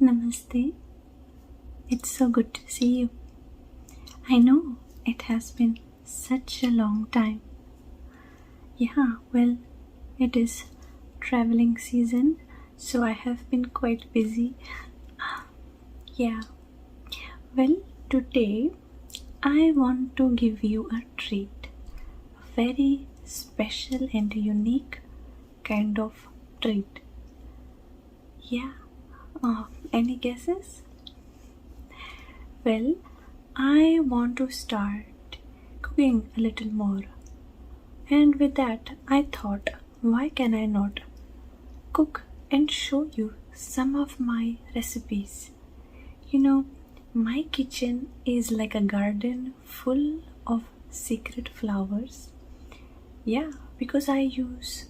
Namaste. It's so good to see you. I know it has been such a long time. Yeah, well, it is traveling season, so I have been quite busy. Yeah, well, today I want to give you a treat. A very special and unique kind of treat. Yeah, any guesses? Well, I want to start cooking a little more. And with that, I thought, why can I not cook and show you some of my recipes? You know, my kitchen is like a garden full of secret flowers. Yeah, because I use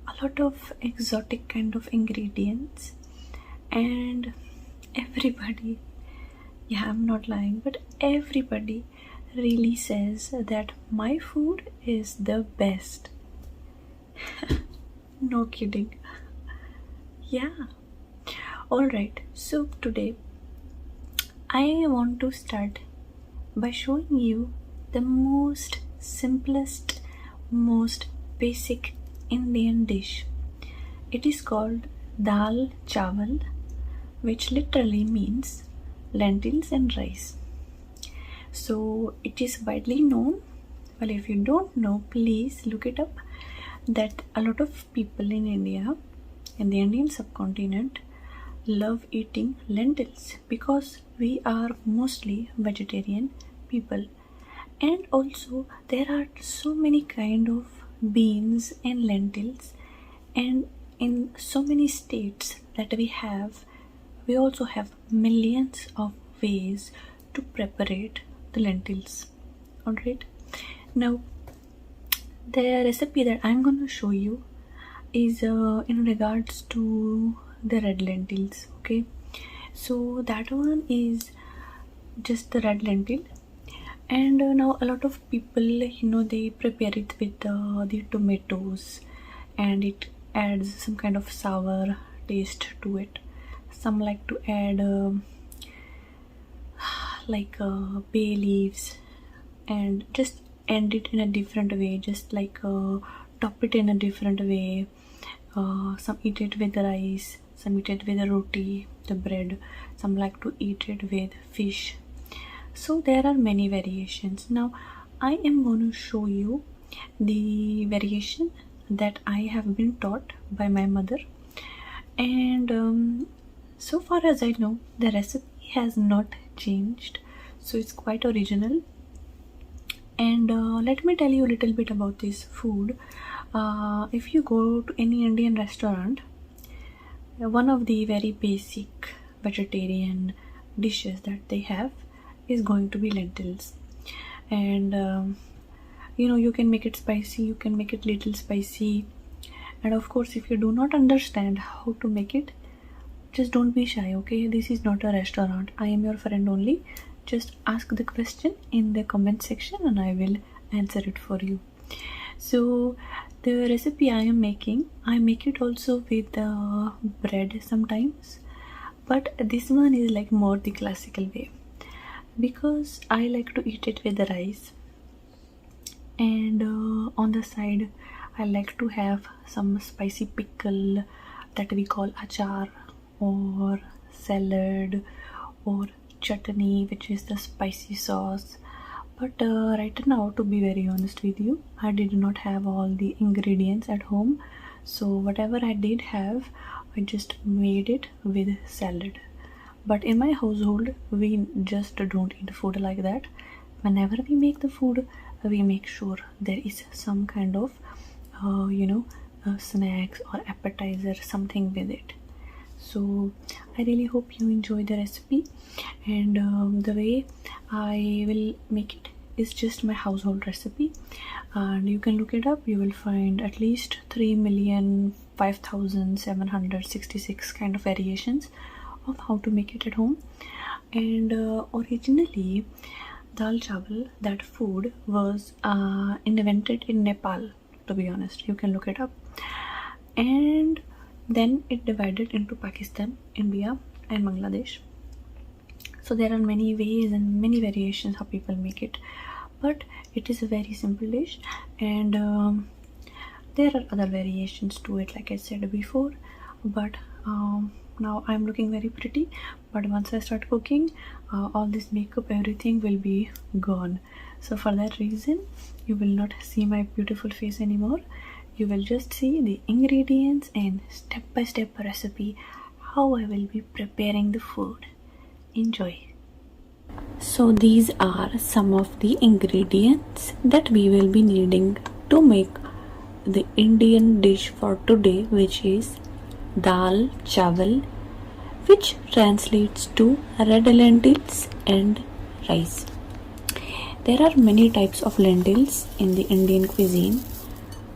a lot of exotic kind of ingredients, and everybody, yeah, I'm not lying, but everybody really says that my food is the best. No kidding. Yeah. Alright, so today I want to start by showing you the most simplest, most basic Indian dish. It is called dal chawal, which literally means lentils and rice. So it is widely known. Well, if you don't know, please look it up. That a lot of people in India, in the Indian subcontinent, love eating lentils because we are mostly vegetarian people, and also there are so many kind of beans and lentils, and in so many states that we also have millions of ways to prepare the lentils. Alright, now the recipe that I'm going to show you is in regards to the red lentils. Okay, so that one is just the red lentil, and now a lot of people, they prepare it with the tomatoes, and it adds some kind of sour taste to it. Some like to add bay leaves, and just end it in a different way, just like top it in a different way. Some eat it with rice, some eat it with roti, the bread, some like to eat it with fish. So there are many variations. Now I am going to show you the variation that I have been taught by my mother, and so far as I know, the recipe has not changed, so it's quite original. And let me tell you a little bit about this food. If you go to any Indian restaurant, one of the very basic vegetarian dishes that they have is going to be lentils. And you can make it spicy, you can make it little spicy, and of course if you do not understand how to make it, just don't be shy. Okay, this is not a restaurant, I am your friend only. Just ask the question in the comment section and I will answer it for you. So the recipe I am making, I make it also with bread sometimes, but this one is like more the classical way, because I like to eat it with the rice, and on the side I like to have some spicy pickle that we call achar, or salad, or chutney, which is the spicy sauce. But right now, to be very honest with you, I did not have all the ingredients at home, so whatever I did have, I just made it with salad. But in my household, we just don't eat food like that. Whenever we make the food, we make sure there is some kind of snacks or appetizer, something with it. So I really hope you enjoy the recipe, and the way I will make it is just my household recipe, and you can look it up. You will find at least 3,005,766 kind of variations of how to make it at home. And originally dal chawal, that food was invented in Nepal, to be honest. You can look it up. And then it divided into Pakistan, India, and Bangladesh. So there are many ways and many variations how people make it, but it is a very simple dish. And there are other variations to it, like I said before. But now I'm looking very pretty, but once I start cooking, all this makeup, everything will be gone. So for that reason, you will not see my beautiful face anymore. You will just see the ingredients and step-by-step recipe how I will be preparing the food. Enjoy. So these are some of the ingredients that we will be needing to make the Indian dish for today, which is dal chawal, which translates to red lentils and rice. There are many types of lentils in the Indian cuisine,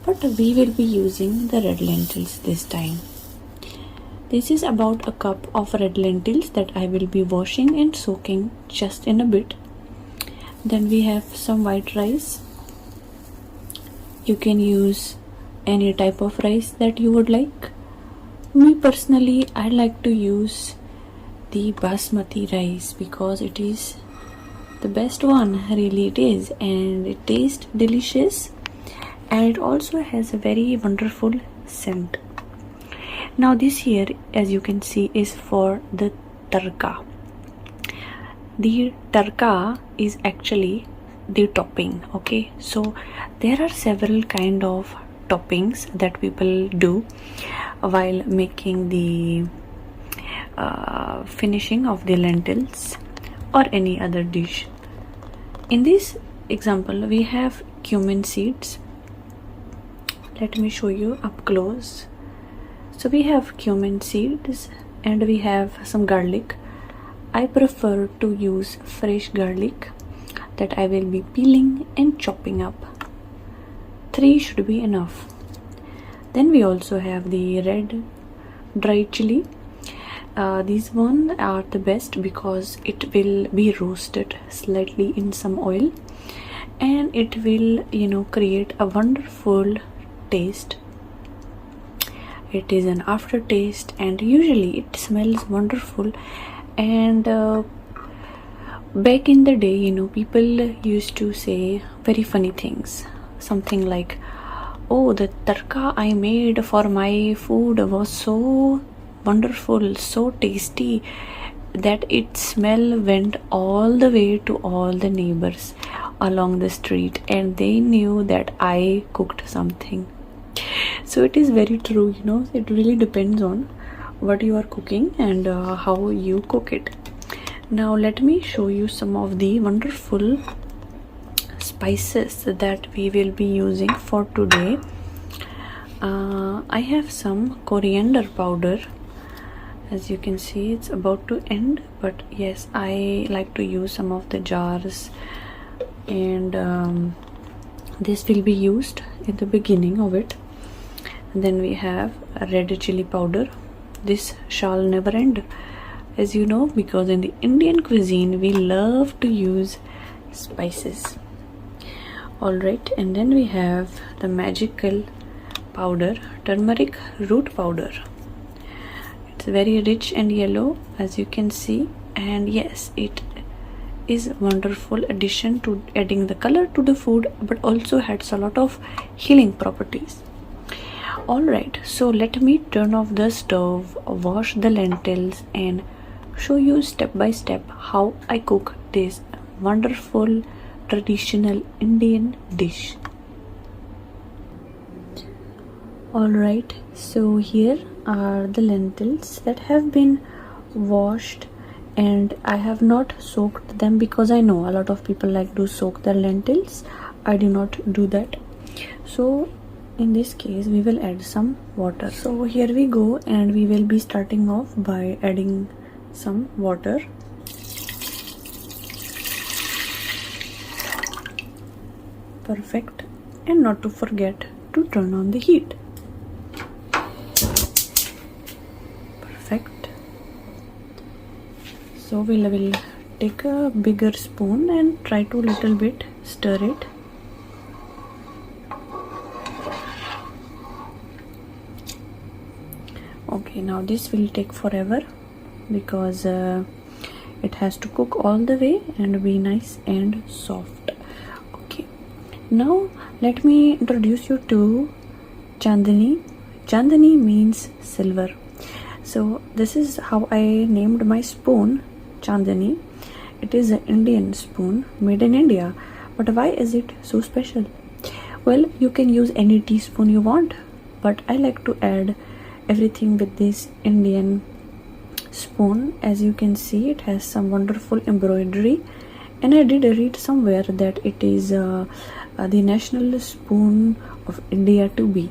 but we will be using the red lentils this time. This is about a cup of red lentils that I will be washing and soaking just in a bit. Then we have some white rice. You can use any type of rice that you would like. Me personally, I like to use the basmati rice because it is the best one, really it is, and it tastes delicious, and it also has a very wonderful scent. Now this here, as you can see, is for the tarka. The tarka is actually the topping. Okay, so there are several kind of toppings that people do while making the finishing of the lentils or any other dish. In this example, we have cumin seeds. Let me show you up close. So we have cumin seeds and we have some garlic. I prefer to use fresh garlic that I will be peeling and chopping up. 3 should be enough. Then we also have the red dry chili. These ones are the best because it will be roasted slightly in some oil, and it will, create a wonderful taste. It is an aftertaste, and usually it smells wonderful. And back in the day, people used to say very funny things, something like, oh, the tarka I made for my food was so wonderful, so tasty, that its smell went all the way to all the neighbors along the street, and they knew that I cooked something. So it is very true, it really depends on what you are cooking and how you cook it. Now let me show you some of the wonderful spices that we will be using for today. I have some coriander powder. As you can see, it's about to end, but yes, I like to use some of the jars, and this will be used in the beginning of it. And then we have a red chili powder. This shall never end, as you know, because in the Indian cuisine we love to use spices. Alright, and then we have the magical powder, turmeric root powder. It's very rich and yellow, as you can see, and yes, it is a wonderful addition to adding the color to the food, but also has a lot of healing properties. Alright, so let me turn off the stove, wash the lentils, and show you step by step how I cook this wonderful traditional Indian dish. Alright, so here are the lentils that have been washed, and I have not soaked them because I know a lot of people like to soak their lentils. I do not do that. So in this case we will add some water. So here we go, and we will be starting off by adding some water. Perfect. And not to forget to turn on the heat. Perfect. So we will take a bigger spoon and try to little bit stir it. Okay, now this will take forever, because it has to cook all the way and be nice and soft. Okay, now let me introduce you to Chandani. Chandani means silver. So this is how I named my spoon Chandani. It is an Indian spoon made in India. But why is it so special? Well, you can use any teaspoon you want, but I like to add everything with this Indian spoon. As you can see, it has some wonderful embroidery, and I did read somewhere that it is the national spoon of India to be.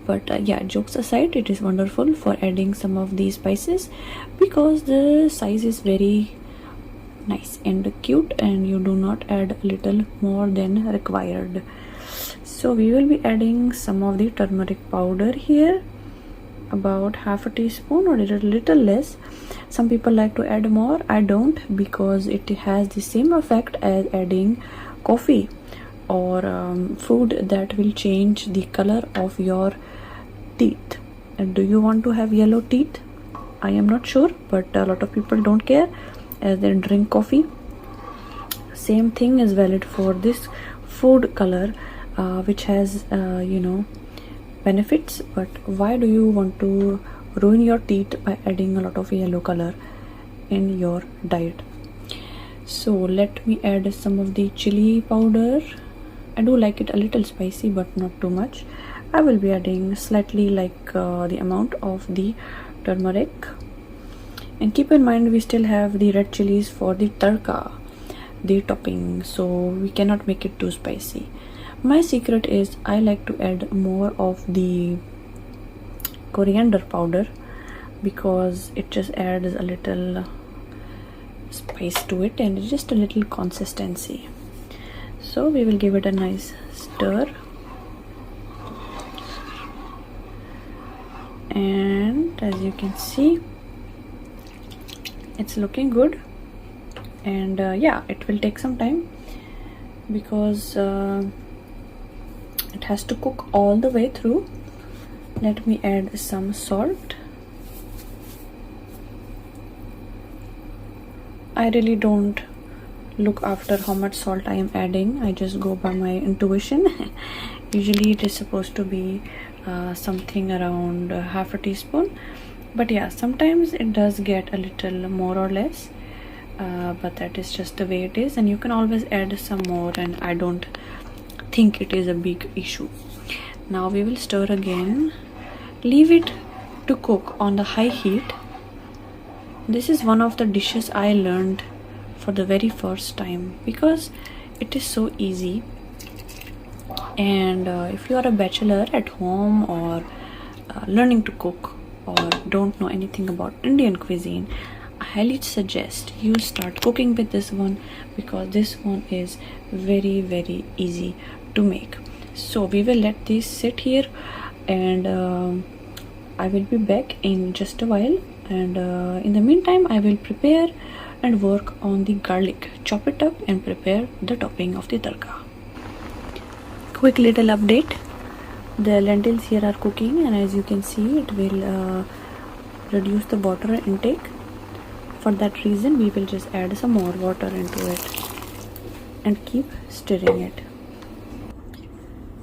But yeah, jokes aside, it is wonderful for adding some of these spices because the size is very nice and cute, and you do not add a little more than required. So we will be adding some of the turmeric powder here, about half a teaspoon or a little less. Some people like to add more. I don't, because it has the same effect as adding coffee or food that will change the color of your teeth. And do you want to have yellow teeth? I am not sure, but a lot of people don't care as they drink coffee. Same thing is valid for this food color, which has benefits. But why do you want to ruin your teeth by adding a lot of yellow color in your diet? So let me add some of the chili powder. I do like it a little spicy, but not too much. I will be adding slightly like the amount of the turmeric. And keep in mind, we still have the red chilies for the tadka, the topping, so we cannot make it too spicy. My secret is I like to add more of the coriander powder because it just adds a little spice to it and just a little consistency. So we will give it a nice stir, and as you can see, it's looking good. And yeah, it will take some time because it has to cook all the way through. Let me add some salt. I really don't look after how much salt I am adding. I just go by my intuition. Usually it is supposed to be something around half a teaspoon, but yeah, sometimes it does get a little more or less, but that is just the way it is, and you can always add some more, and I don't think it is a big issue. Now we will stir again. Leave it to cook on the high heat. This is one of the dishes I learned for the very first time because it is so easy. And if you are a bachelor at home or learning to cook or don't know anything about Indian cuisine, I highly suggest you start cooking with this one because this one is very, very easy to make. So we will let this sit here, and I will be back in just a while. And in the meantime, I will prepare and work on the garlic. Chop it up and prepare the topping of the tadka. Quick little update. The lentils here are cooking, and as you can see, it will reduce the water intake. For that reason, we will just add some more water into it and keep stirring it.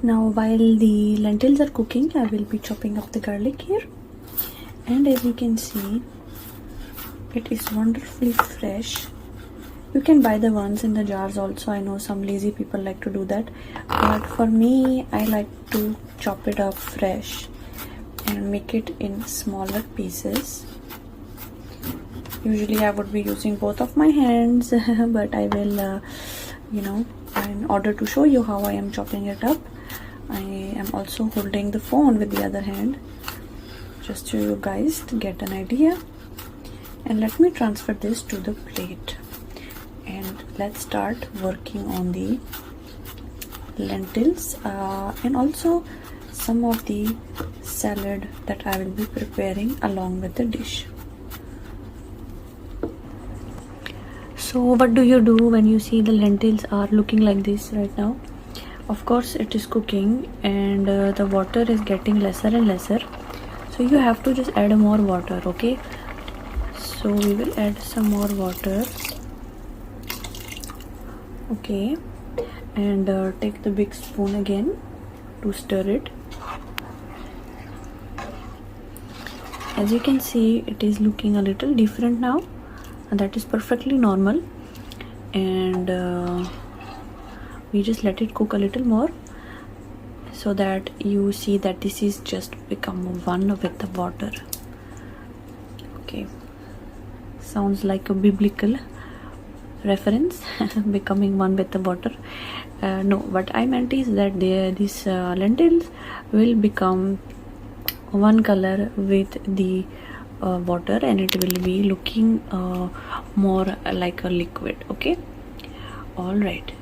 Now while the lentils are cooking, I will be chopping up the garlic here, and as you can see, it is wonderfully fresh. You can buy the ones in the jars also. I know some lazy people like to do that, but for me, I like to chop it up fresh and make it in smaller pieces. Usually I would be using both of my hands, but I will in order to show you how I am chopping it up, I am also holding the phone with the other hand just so you guys to get an idea. And let me transfer this to the plate, and let's start working on the lentils and also some of the salad that I will be preparing along with the dish. So what do you do when you see the lentils are looking like this right now? Of course, it is cooking and the water is getting lesser and lesser, so you have to just add more water, okay? So we will add some more water. Okay, and take the big spoon again to stir it. As you can see, it is looking a little different now, and that is perfectly normal. And we just let it cook a little more, so that you see that this is just become one with the water. Okay, sounds like a biblical reference, becoming one with the water. No, what I meant is that these lentils will become one color with the water, and it will be looking more like a liquid. Okay, all right.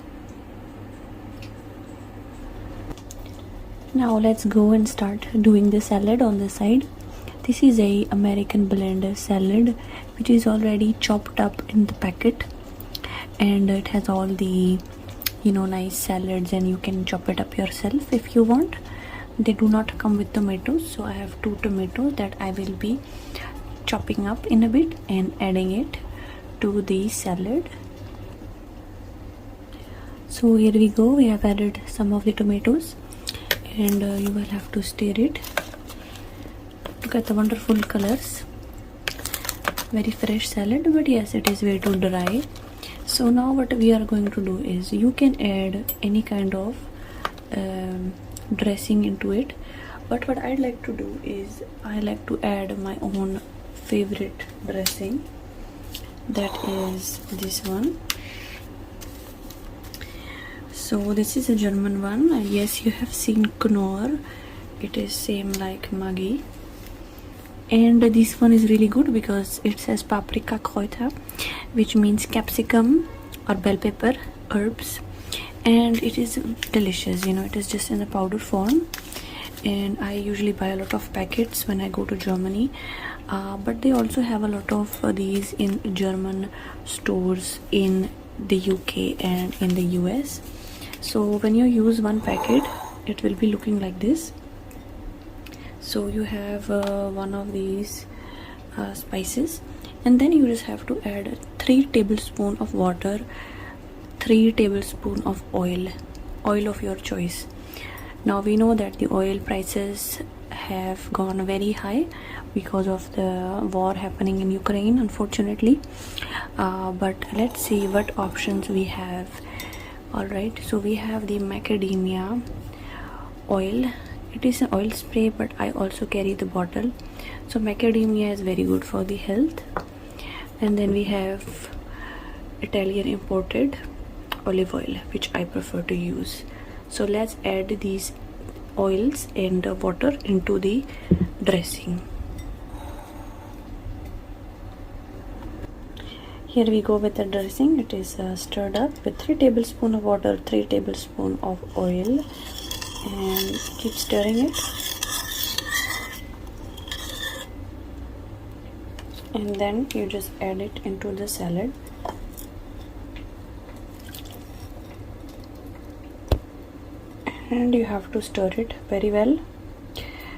Now let's go and start doing the salad on the side. This is a American blend salad which is already chopped up in the packet, and it has all the nice salads, and you can chop it up yourself if you want. They do not come with tomatoes, so I have 2 tomatoes that I will be chopping up in a bit and adding it to the salad. So here we go, we have added some of the tomatoes, and you will have to stir it. Look at the wonderful colors. Very fresh salad, but yes, it is way too dry. So now what we are going to do is, you can add any kind of dressing into it, but what I'd like to do is, I like to add my own favorite dressing, that is this one. So this is a German one. Yes, you have seen Knorr, it is same like Maggi, and this one is really good because it says paprika Kräuter, which means capsicum or bell pepper herbs, and it is delicious. It is just in a powder form, and I usually buy a lot of packets when I go to Germany, but they also have a lot of these in German stores in the UK and in the US. So when you use one packet, it will be looking like this. So you have one of these spices, and then you just have to add 3 tablespoons of water, 3 tablespoons of oil of your choice. Now we know that the oil prices have gone very high because of the war happening in Ukraine, unfortunately, but let's see what options we have. All right, so we have the macadamia oil. It is an oil spray, but I also carry the bottle. So macadamia is very good for the health. And then we have Italian imported olive oil, which I prefer to use. So let's add these oils and water into the dressing. Here we go with the dressing. It is stirred up with 3 tablespoons of water, 3 tablespoons of oil, and keep stirring it. And then you just add it into the salad. And you have to stir it very well.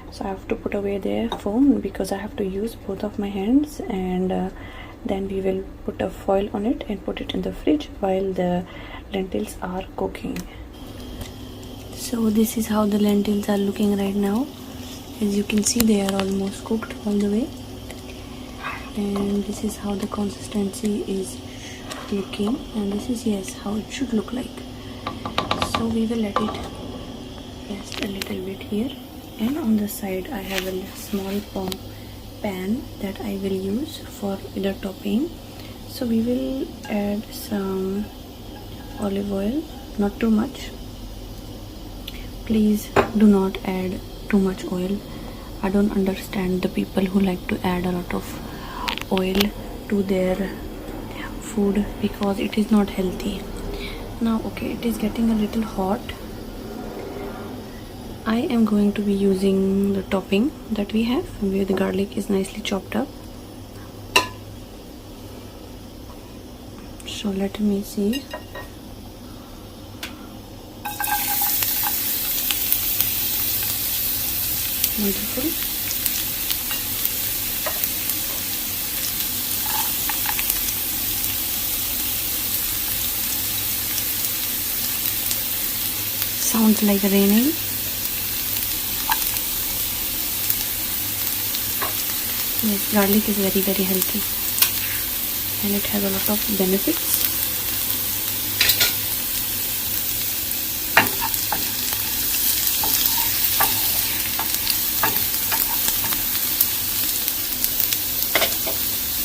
So I have to put away the foam because I have to use both of my hands, and then we will put a foil on it and put it in the fridge while the lentils are cooking. So this is how the lentils are looking right now. As you can see, they are almost cooked all the way, and this is how the consistency is looking, and this is, yes, how it should look like. So we will let it rest a little bit here, and on the side I have a small pan that I will use for the topping. So we will add some olive oil, not too much. Please do not add too much oil. I don't understand the people who like to add a lot of oil to their food because it is not healthy. Now okay, it is getting a little hot. I am going to be using the topping that we have, where the garlic is nicely chopped up. So let me see. Wonderful. Sounds like raining. Yes, garlic is very healthy and it has a lot of benefits.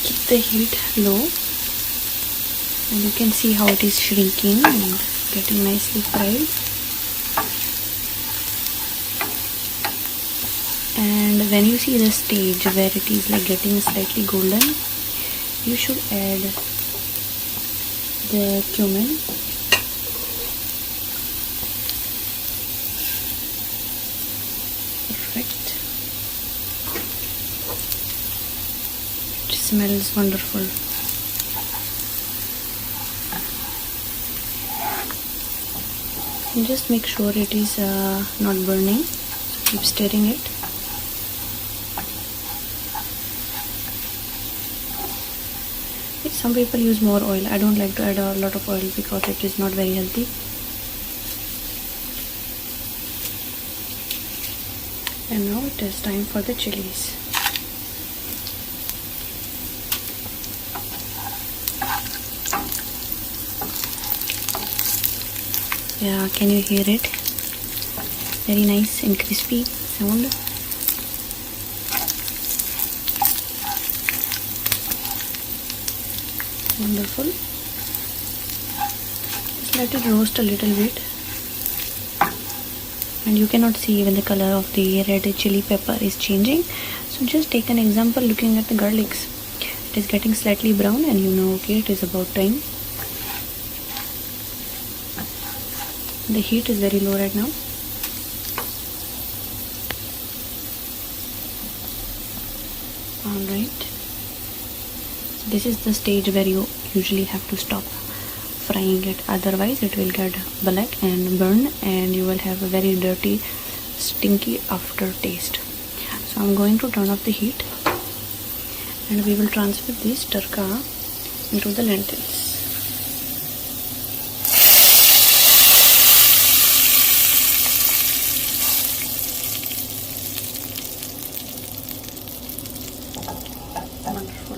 Keep the heat low and you can see how it is shrinking and getting nicely fried. And when you see the stage where it is like getting slightly golden, you should add the cumin. Perfect. It smells wonderful. And just make sure it is not burning. So keep stirring it. Some people use more oil. I don't like to add a lot of oil because it is not very healthy. And now it is time for the chilies. Yeah, can you hear it? Very nice and crispy sound. Wonderful. Just let it roast a little bit. And you cannot see even the color of the red chili pepper is changing. So just take an example looking at the garlics. It is getting slightly brown and you know, okay, it is about time. The heat is very low right now. Alright. This is the stage where you usually have to stop frying it, otherwise it will get black and burn and you will have a very dirty, stinky aftertaste. So I'm going to turn off the heat and we will transfer this tarka into the lentils. Wonderful.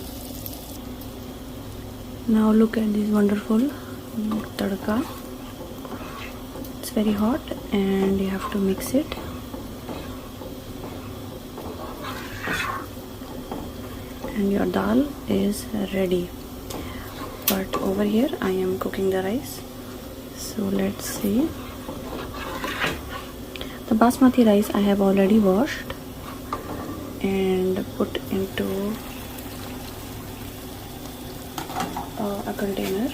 Now look at this wonderful tadka. It's very hot and you have to mix it. And your dal is ready. But over here I am cooking the rice. So let's see. The basmati rice I have already washed and put into a container.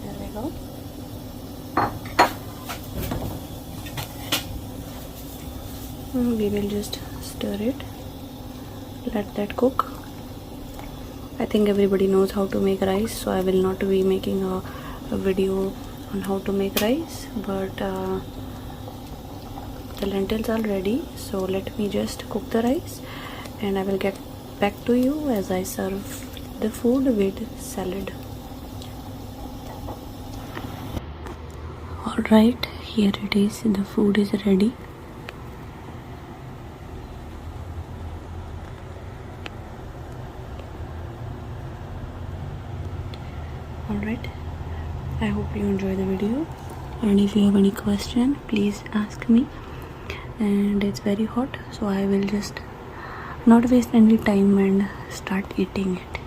There we go. We will just stir it, let that cook. I think everybody knows how to make rice, so I will not be making a video on how to make rice, but the lentils are ready. So let me just cook the rice and I will get back to you as I serve the food with salad. Alright, here it is, the food is ready. Alright, I hope you enjoy the video, and if you have any question please ask me. And it's very hot, so I will just not waste any time and start eating it.